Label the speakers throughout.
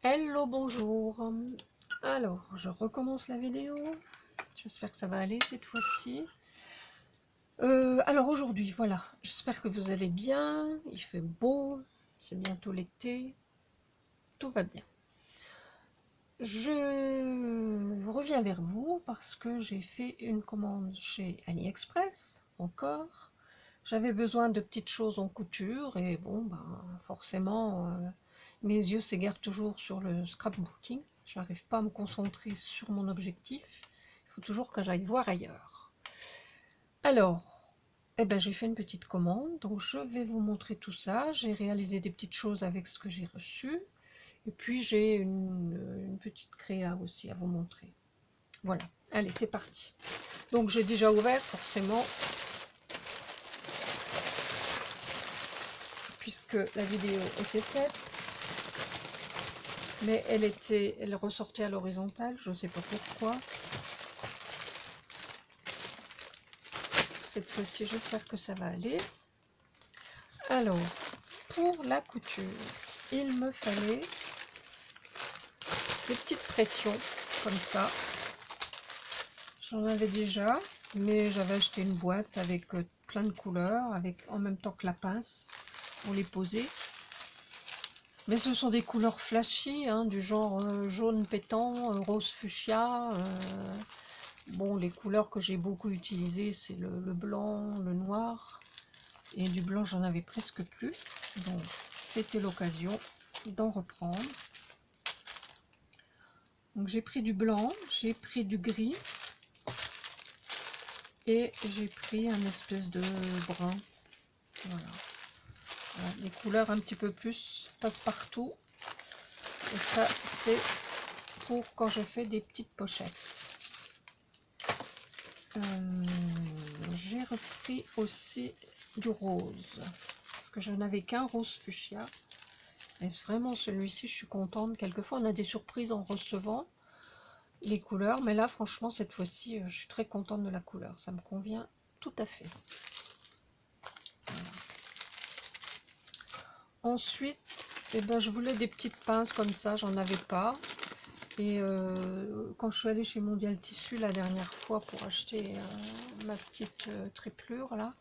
Speaker 1: Hello, bonjour. Alors, je recommence la vidéo. J'espère que ça va aller cette fois-ci. Alors aujourd'hui, voilà, j'espère que vous allez bien. Il fait beau, c'est bientôt l'été. Tout va bien. Je reviens vers vous parce que j'ai fait une commande chez AliExpress, encore. J'avais besoin de petites choses en couture et bon, ben, forcément, mes yeux s'égarent toujours sur le scrapbooking. J'arrive pas à me concentrer sur mon objectif. Il faut toujours que j'aille voir ailleurs. Alors, eh ben, j'ai fait une petite commande, donc je vais vous montrer tout ça. J'ai réalisé des petites choses avec ce que j'ai reçu. Et puis j'ai une petite créa aussi à vous montrer. Voilà, allez, c'est parti. Donc j'ai déjà ouvert forcément, puisque la vidéo était faite. Mais elle ressortait à l'horizontale, je ne sais pas pourquoi. Cette fois-ci, j'espère que ça va aller. Alors, pour la couture, il me fallait des petites pressions, comme ça. J'en avais déjà, mais j'avais acheté une boîte avec plein de couleurs, avec en même temps que la pince, pour les poser. Mais ce sont des couleurs flashy, hein, du genre jaune pétant, rose fuchsia. Bon, les couleurs que j'ai beaucoup utilisées, c'est le blanc, le noir. Et du blanc, j'en avais presque plus. Donc, c'était l'occasion d'en reprendre. Donc, j'ai pris du blanc, j'ai pris du gris. Et j'ai pris un espèce de brun. Voilà. Voilà, les couleurs un petit peu plus passe-partout. Et ça, c'est pour quand je fais des petites pochettes. J'ai repris aussi du rose. Parce que je n'avais qu'un rose fuchsia. Et vraiment, celui-ci, je suis contente. Quelquefois, on a des surprises en recevant les couleurs. Mais là, franchement, cette fois-ci, je suis très contente de la couleur. Ça me convient tout à fait. Voilà. Ensuite, eh ben, je voulais des petites pinces comme ça. J'en avais pas. Et quand je suis allée chez Mondial Tissu la dernière fois pour acheter ma petite triplure, là,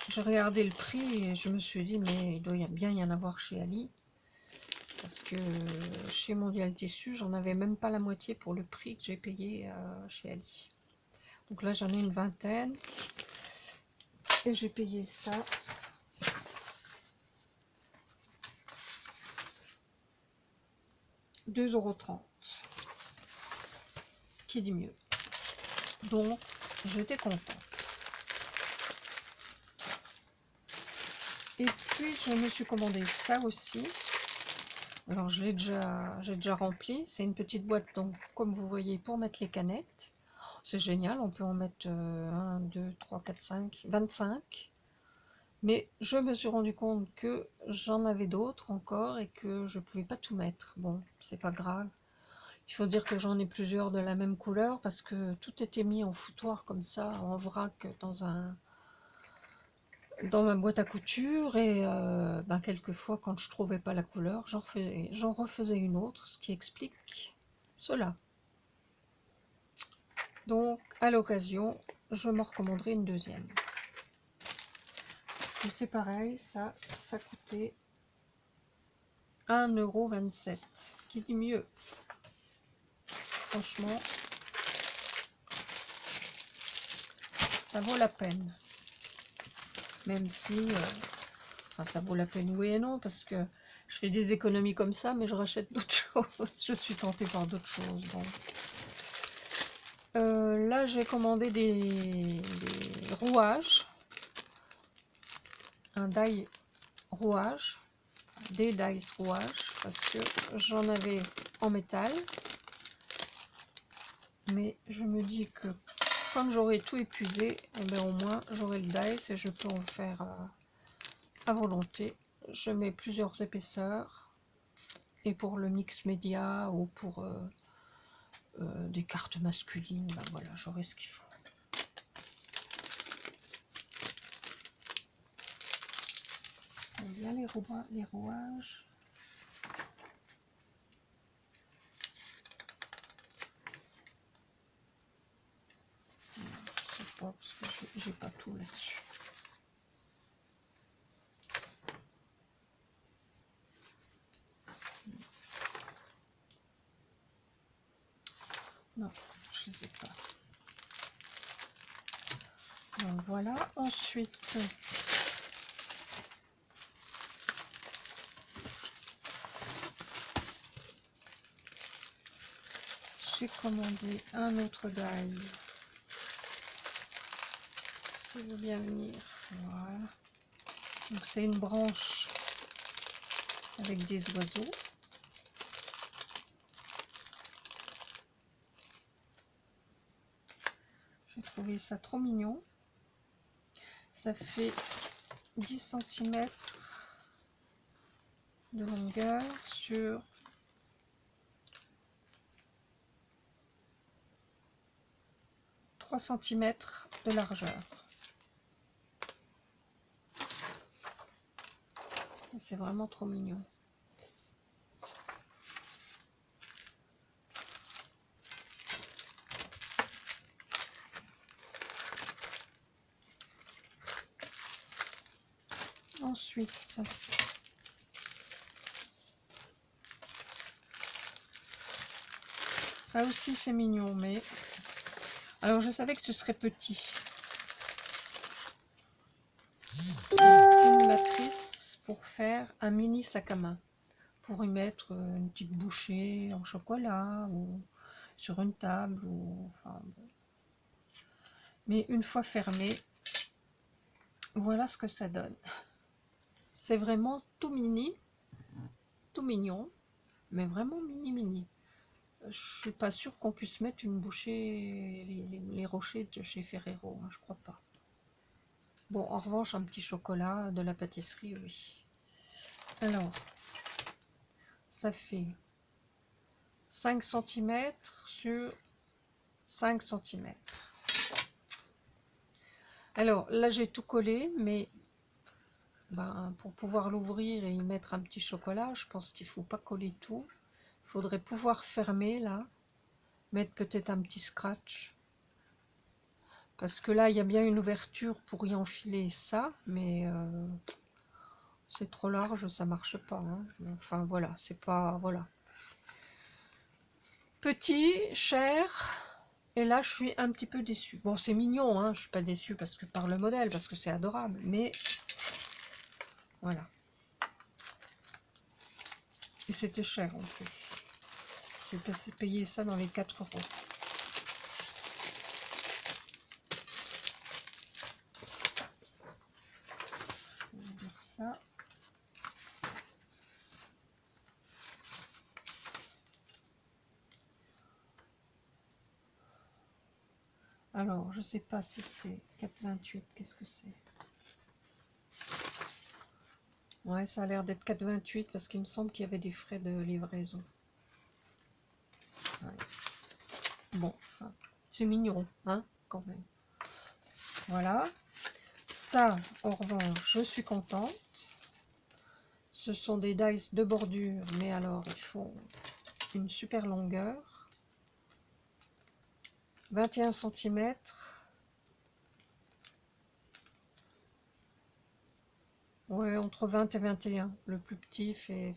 Speaker 1: j'ai regardé le prix et je me suis dit, mais il doit bien y en avoir chez Ali. Parce que chez Mondial Tissu, j'en avais même pas la moitié pour le prix que j'ai payé chez Ali. Donc là, j'en ai une vingtaine. Et j'ai payé ça. €2,30. Qui dit mieux? Donc, j'étais contente. Et puis, je me suis commandé ça aussi. Alors, j'ai déjà rempli. C'est une petite boîte, donc, comme vous voyez, pour mettre les canettes. C'est génial, on peut en mettre 1, 2, 3, 4, 5, 25. Mais je me suis rendu compte que j'en avais d'autres encore et que je ne pouvais pas tout mettre. Bon, c'est pas grave. Il faut dire que j'en ai plusieurs de la même couleur parce que tout était mis en foutoir comme ça, en vrac, dans ma boîte à couture. Et ben, quelquefois, quand je trouvais pas la couleur, j'en refaisais une autre, ce qui explique cela. Donc, à l'occasion, je m'en recommanderai une deuxième. Parce que c'est pareil, ça coûtait 1,27 €. Qui dit mieux? Franchement, ça vaut la peine. Même si, enfin, ça vaut la peine, oui et non, parce que je fais des économies comme ça, mais je rachète d'autres choses. Je suis tentée par d'autres choses. Donc. Là, j'ai commandé des rouages. Un die rouage. Des dies rouages, parce que j'en avais en métal. Mais je me dis que quand j'aurai tout épuisé, eh bien, au moins j'aurai le dice et je peux en faire à volonté. Je mets plusieurs épaisseurs. Et pour le mix média ou pour des cartes masculines, ben voilà, j'aurai ce qu'il faut. J'aime bien les rouages. fois parce que j'ai pas tout là-dessus. Non, je les ai pas. Donc voilà, ensuite j'ai commandé un autre die. Ça veut bien venir. Voilà. Donc c'est une branche avec des oiseaux. J'ai trouvé ça trop mignon. Ça fait 10 cm de longueur sur 3 cm de largeur. C'est vraiment trop mignon. Ensuite, ça aussi c'est mignon, mais alors je savais que ce serait petit. Une matrice pour faire un mini sac à main, pour y mettre une petite bouchée en chocolat ou sur une table ou enfin bon. Mais une fois fermé, voilà ce que ça donne. C'est vraiment tout mini, tout mignon, mais vraiment mini. Je suis pas sûre qu'on puisse mettre une bouchée, les rochers de chez Ferrero, hein, je crois pas. Bon, en revanche, un petit chocolat de la pâtisserie, oui. Alors, ça fait 5 cm sur 5 cm. Alors, là, j'ai tout collé, mais ben, pour pouvoir l'ouvrir et y mettre un petit chocolat, je pense qu'il ne faut pas coller tout. Il faudrait pouvoir fermer, là, mettre peut-être un petit scratch. Parce que là, il y a bien une ouverture pour y enfiler ça, mais c'est trop large, ça marche pas. Hein. Enfin, voilà, c'est pas... Voilà. Petit, cher, et là, je suis un petit peu déçue. Bon, c'est mignon, hein, je suis pas déçue parce que par le modèle, parce que c'est adorable, mais... Voilà. Et c'était cher, en plus. J'ai payé ça dans les 4 €. Ça. Alors, je sais pas si c'est 4,28, qu'est-ce que c'est? Ouais, ça a l'air d'être 4,28 parce qu'il me semble qu'il y avait des frais de livraison. Ouais. Bon, enfin, c'est mignon, hein, quand même. Voilà. Ça, en revanche, je suis contente. Ce sont des dice de bordure, mais alors, ils font une super longueur. 21 cm. Ouais, entre 20 et 21. Le plus petit fait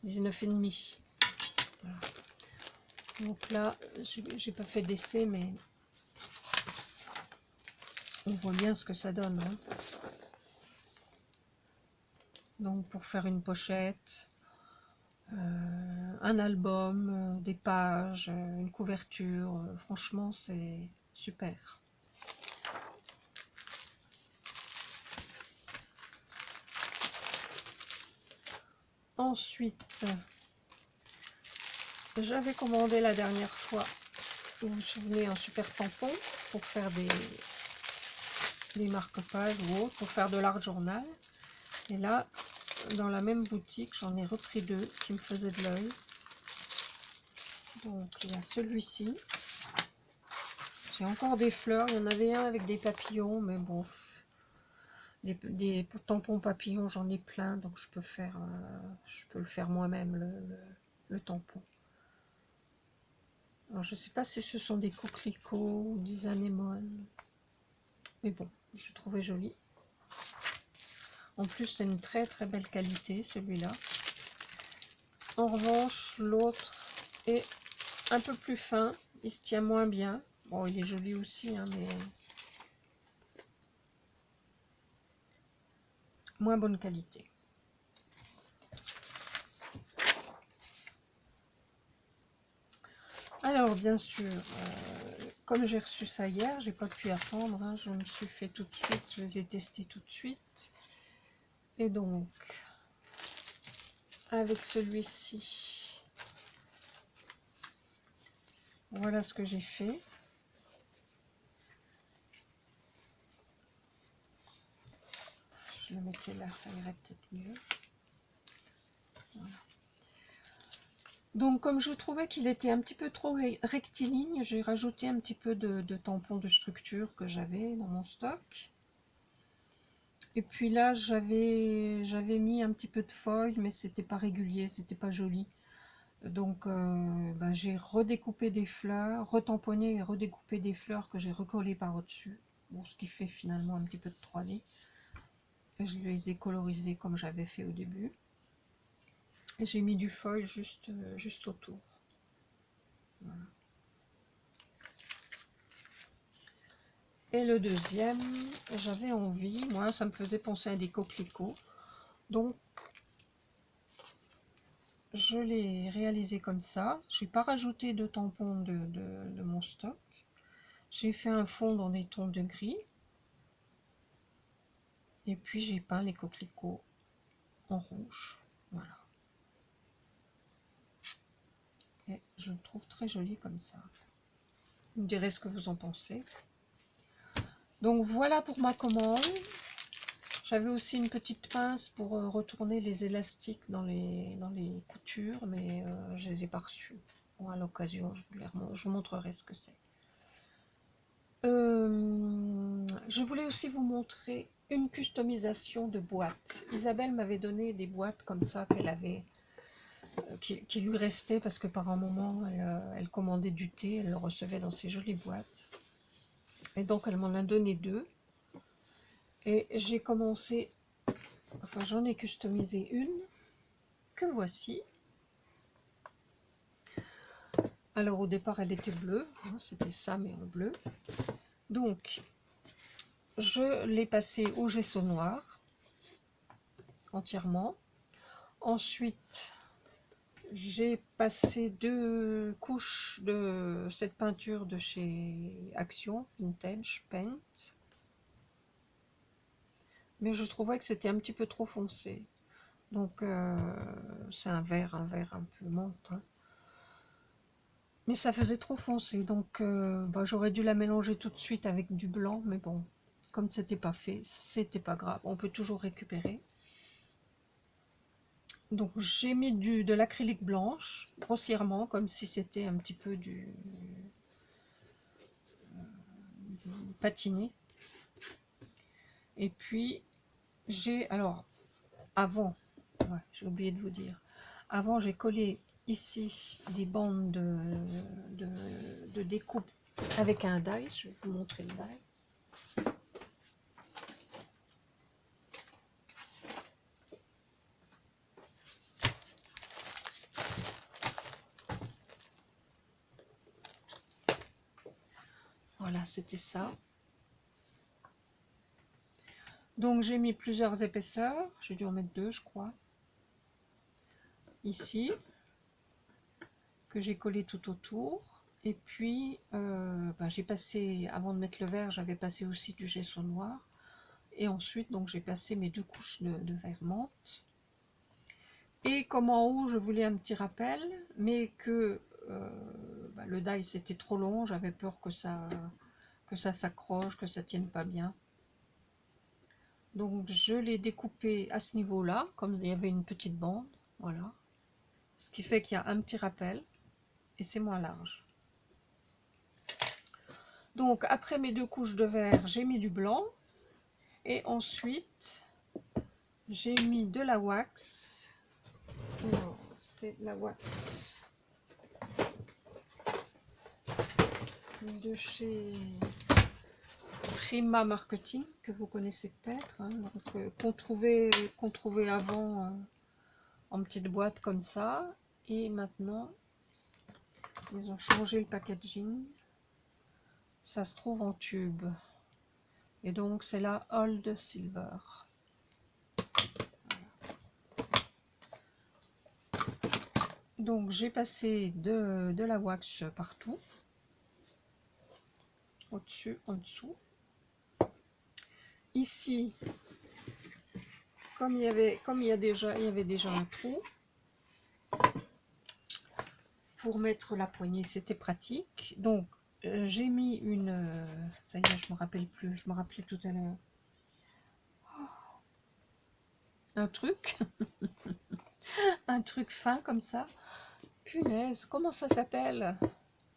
Speaker 1: 19,5. Voilà. Donc là, j'ai pas fait d'essai, mais on voit bien ce que ça donne. Hein. Donc pour faire une pochette, un album, des pages, une couverture, franchement c'est super. Ensuite, j'avais commandé la dernière fois, vous vous souvenez, un super tampon pour faire des marque-pages ou autre, pour faire de l'art journal. Et là, dans la même boutique, j'en ai repris 2 qui me faisaient de l'œil. Donc il y a celui-ci. J'ai encore des fleurs, il y en avait un avec des papillons, mais bon, des tampons papillons, j'en ai plein, donc je peux le faire moi-même, le tampon. Alors je sais pas si ce sont des coquelicots ou des anémones, mais bon, je trouvais joli. En plus c'est une très très belle qualité celui-là. En revanche l'autre est un peu plus fin, il se tient moins bien. Bon, il est joli aussi, hein, mais moins bonne qualité. Alors bien sûr, comme j'ai reçu ça hier, j'ai pas pu attendre, hein, je me suis fait tout de suite, je les ai testés tout de suite. Et donc, avec celui-ci, voilà ce que j'ai fait. Je le mettais là, ça irait peut-être mieux. Voilà. Donc comme je trouvais qu'il était un petit peu trop rectiligne, j'ai rajouté un petit peu de tampons de structure que j'avais dans mon stock. Et puis là j'avais mis un petit peu de foil, mais c'était pas régulier, c'était pas joli. Donc j'ai redécoupé des fleurs, retamponné et redécoupé des fleurs que j'ai recollées par au-dessus. Bon, ce qui fait finalement un petit peu de 3D. Et je les ai colorisées comme j'avais fait au début. Et j'ai mis du foil juste autour. Voilà. Et le deuxième, j'avais envie, moi ça me faisait penser à des coquelicots. Donc je l'ai réalisé comme ça. Je n'ai pas rajouté de tampons de mon stock. J'ai fait un fond dans des tons de gris. Et puis j'ai peint les coquelicots en rouge. Voilà. Et je le trouve très joli comme ça. Vous me direz ce que vous en pensez. Donc voilà pour ma commande. J'avais aussi une petite pince pour retourner les élastiques dans les coutures, mais je les ai pas reçus. Bon, à l'occasion, je vous montrerai ce que c'est. Je voulais aussi vous montrer une customisation de boîtes. Isabelle m'avait donné des boîtes comme ça qu'elle avait, qui lui restaient parce que par un moment, elle commandait du thé, elle le recevait dans ces jolies boîtes. Et donc, elle m'en a donné 2. Et j'ai commencé, enfin j'en ai customisé une, que voici. Alors au départ elle était bleue, hein, c'était ça mais en bleu. Donc je l'ai passée au gesso noir, entièrement. Ensuite j'ai passé 2 couches de cette peinture de chez Action, Vintage Paint. Mais je trouvais que c'était un petit peu trop foncé. Donc c'est un vert un peu menthe. Hein. Mais ça faisait trop foncé, donc j'aurais dû la mélanger tout de suite avec du blanc, mais bon, comme c'était pas fait, c'était pas grave, on peut toujours récupérer. Donc j'ai mis de l'acrylique blanche, grossièrement, comme si c'était un petit peu du patiné. Et puis alors, avant, ouais, j'ai oublié de vous dire, avant j'ai collé ici des bandes de découpe avec un dice, je vais vous montrer le dice. Voilà, c'était ça. Donc j'ai mis plusieurs épaisseurs, j'ai dû en mettre 2 je crois. Ici, que j'ai collé tout autour. Et puis j'ai passé, avant de mettre le vert, j'avais passé aussi du gesso noir. Et ensuite, donc j'ai passé mes 2 couches de vert menthe. Et comme en haut, je voulais un petit rappel, mais que le dice était trop long, j'avais peur que ça s'accroche, que ça tienne pas bien. Donc je l'ai découpé à ce niveau-là, comme il y avait une petite bande, voilà. Ce qui fait qu'il y a un petit rappel, et c'est moins large. Donc après mes 2 couches de vert, j'ai mis du blanc, et ensuite j'ai mis de la wax. C'est la wax de chez Prima Marketing, que vous connaissez peut-être, hein, qu'on trouvait avant en petite boîte comme ça, et maintenant ils ont changé le packaging, ça se trouve en tube, et donc c'est la Old Silver. Donc j'ai passé de la wax partout, au-dessus, en dessous. Ici, comme il y avait déjà un trou pour mettre la poignée, c'était pratique. Donc j'ai mis une, ça y est, je me rappelle plus, je me rappelais tout à l'heure, un truc, un truc fin comme ça. Punaise, comment ça s'appelle?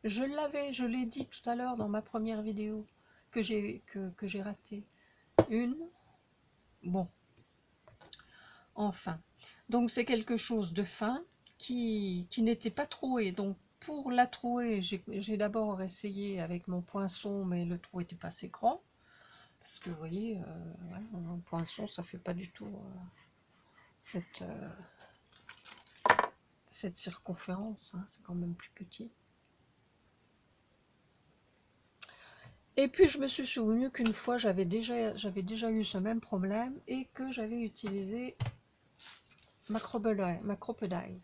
Speaker 1: Je l'ai dit tout à l'heure dans ma première vidéo que j'ai raté. Bon, enfin. Donc c'est quelque chose de fin qui n'était pas troué. Donc pour la trouer, j'ai d'abord essayé avec mon poinçon, mais le trou était pas assez grand. Parce que vous voyez, voilà, un poinçon, ça fait pas du tout cette circonférence, hein, c'est quand même plus petit. Et puis je me suis souvenu qu'une fois j'avais déjà eu ce même problème et que j'avais utilisé ma Crocodile.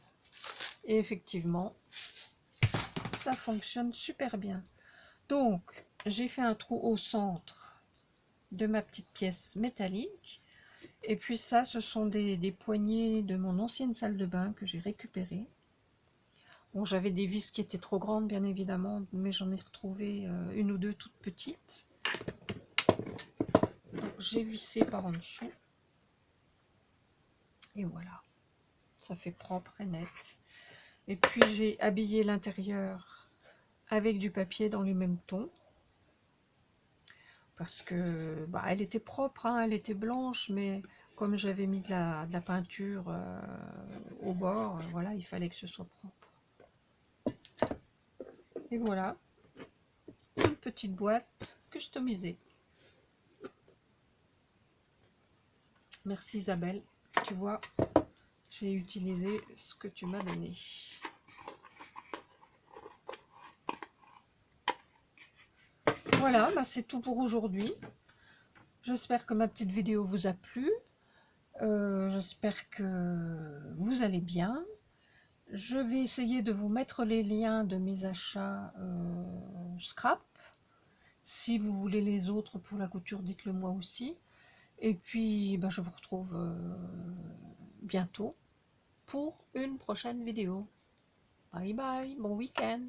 Speaker 1: Et effectivement, ça fonctionne super bien. Donc j'ai fait un trou au centre de ma petite pièce métallique. Et puis ça, ce sont des poignées de mon ancienne salle de bain que j'ai récupérées. Bon, j'avais des vis qui étaient trop grandes, bien évidemment, mais j'en ai retrouvé une ou deux toutes petites. Donc j'ai vissé par en dessous. Et voilà, ça fait propre et net. Et puis j'ai habillé l'intérieur avec du papier dans les mêmes tons. Parce que bah, elle était propre, hein, elle était blanche, mais comme j'avais mis de la peinture au bord, voilà, il fallait que ce soit propre. Et voilà, une petite boîte customisée. Merci Isabelle, tu vois, j'ai utilisé ce que tu m'as donné. Voilà, bah c'est tout pour aujourd'hui. J'espère que ma petite vidéo vous a plu. J'espère que vous allez bien. Je vais essayer de vous mettre les liens de mes achats scrap. Si vous voulez les autres pour la couture, dites-le moi aussi. Et puis, ben, je vous retrouve bientôt pour une prochaine vidéo. Bye bye, bon week-end.